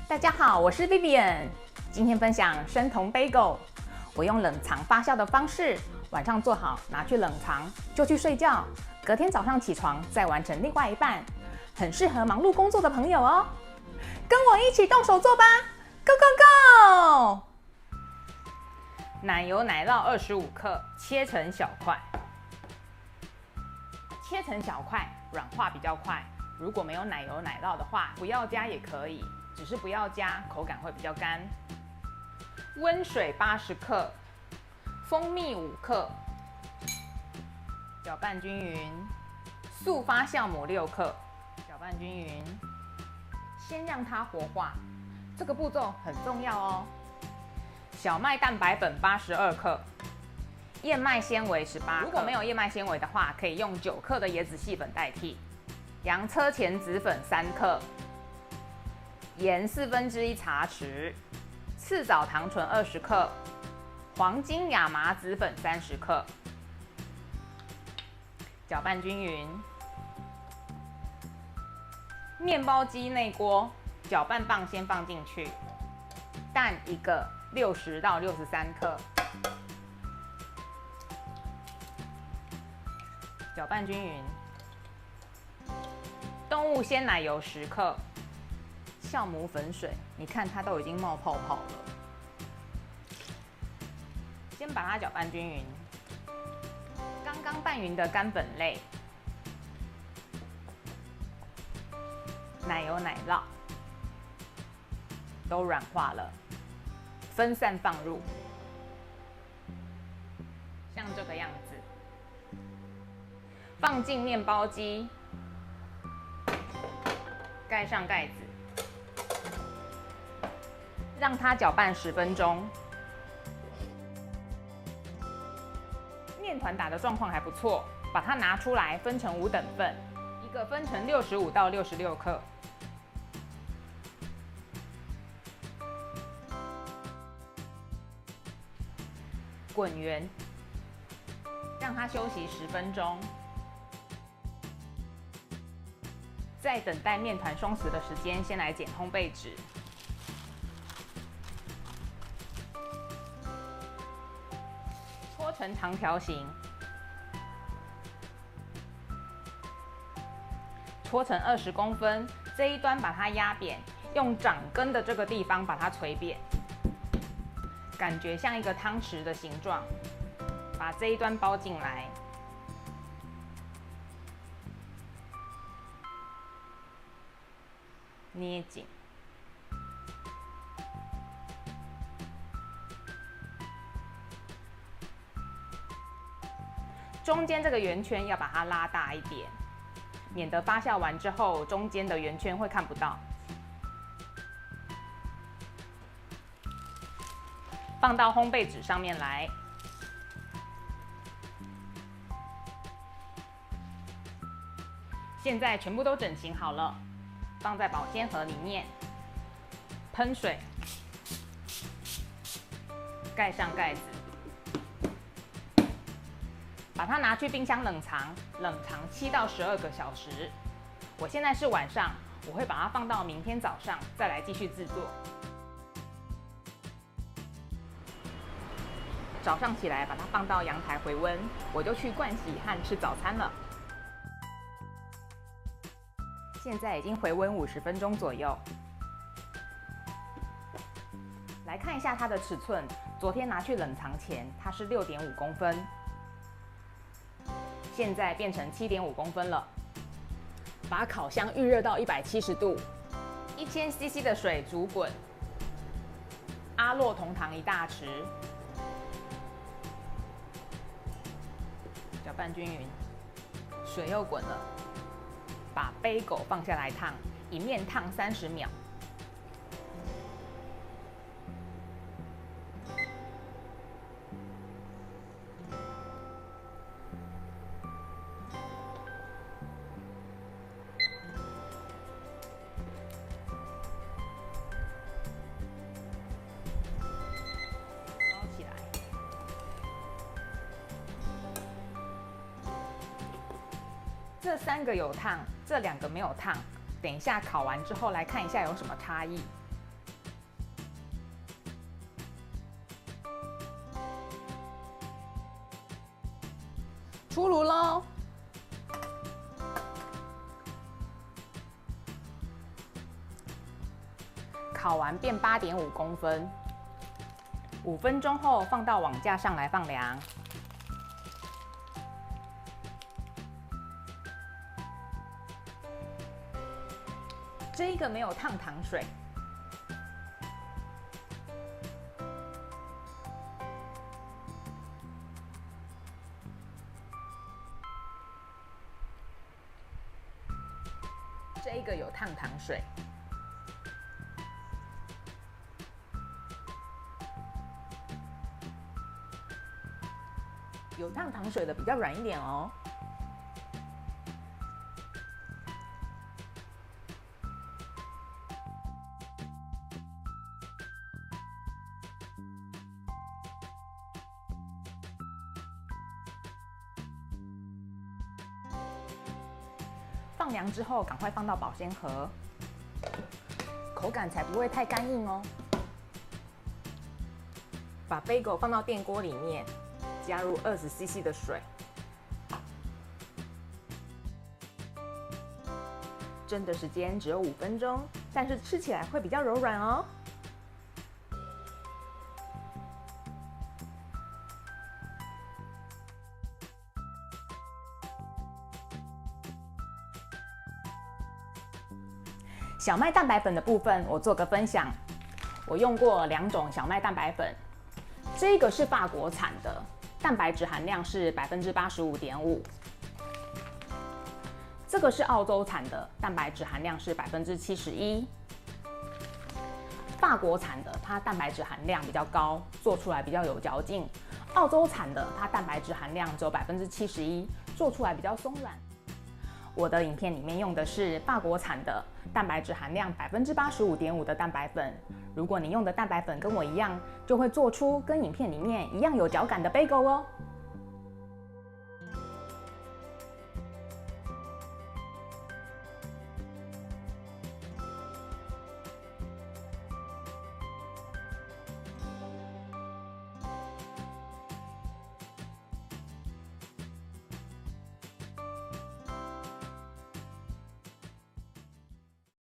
大家好，我是 Vivian， 今天分享生酮 bagel。我用冷藏发酵的方式，晚上做好拿去冷藏就去睡觉，隔天早上起床再完成另外一半，很适合忙碌工作的朋友哦。跟我一起动手做吧 ，Go Go Go！ 奶油奶酪25克，切成小块，切成小块软化比较快。如果没有奶油奶酪的话，不要加也可以，只是不要加，口感会比较干。温水80克，蜂蜜5克，搅拌均匀。速发酵母6克，搅拌均匀。先让它活化，这个步骤很重要哦。小麦蛋白粉82克，燕麦纤维18克。如果没有燕麦纤维的话，可以用9克的椰子细粉代替。洋车前子粉3克，盐1/4茶匙，赤藻糖醇20克，黄金亚麻籽粉30克，搅拌均匀。面包机内锅，搅拌棒先放进去，蛋1个，60到63克，搅拌均匀。动物鲜奶油10克，酵母粉水，你看它都已经冒泡泡了。先把它搅拌均匀。刚刚拌匀的干粉类，奶油奶酪都软化了，分散放入，像这个样子，放进面包机。盖上盖子，让它搅拌10分钟。面团打的状况还不错，把它拿出来分成5等份，一个分成65到66克。滚圆，让它休息10分钟。在等待面团松弛的时间，先来剪烘焙纸。搓成长条形，搓成20公分。这一端把它压扁，用掌根的这个地方把它捶扁，感觉像一个汤匙的形状。把这一端包进来。捏紧，中间这个圆圈要把它拉大一点，免得发酵完之后中间的圆圈会看不到。放到烘焙纸上面来。现在全部都整形好了。放在保鲜盒里面，喷水，盖上盖子，把它拿去冰箱冷藏，冷藏7到12个小时。我现在是晚上，我会把它放到明天早上再来继续制作。早上起来把它放到阳台回温，我就去盥洗和吃早餐了。现在已经回温50分钟左右。来看一下它的尺寸，昨天拿去冷藏前它是6.5公分，现在变成7.5公分了。把烤箱预热到170度，1000 CC 的水煮滚，阿洛酮糖1大匙，搅拌均匀，水又滚了。把bagel放下来烫，一面烫30秒。捞起来。这3个有烫，这2个没有烫。等一下烤完之后来看一下有什么差异。出炉喽！烤完变8.5公分，5分钟后放到网架上来放凉。这个没有烫糖水，这个有烫糖水。有烫糖水的比较软一点哦。放凉之后，赶快放到保鲜盒，口感才不会太干硬哦。把 bagel 放到电锅里面，加入20cc 的水，蒸的时间只有5分钟，但是吃起来会比较柔软哦。小麦蛋白粉的部分，我做个分享。我用过2种小麦蛋白粉，这个是法国产的，蛋白质含量是85.5%。这个是澳洲产的，蛋白质含量是71%。法国产的，它蛋白质含量比较高，做出来比较有嚼劲。澳洲产的，它蛋白质含量只有71%，做出来比较松软。我的影片里面用的是法国产的，蛋白质含量85.5%的蛋白粉。如果你用的蛋白粉跟我一样，就会做出跟影片里面一样有嚼感的 bagel哦。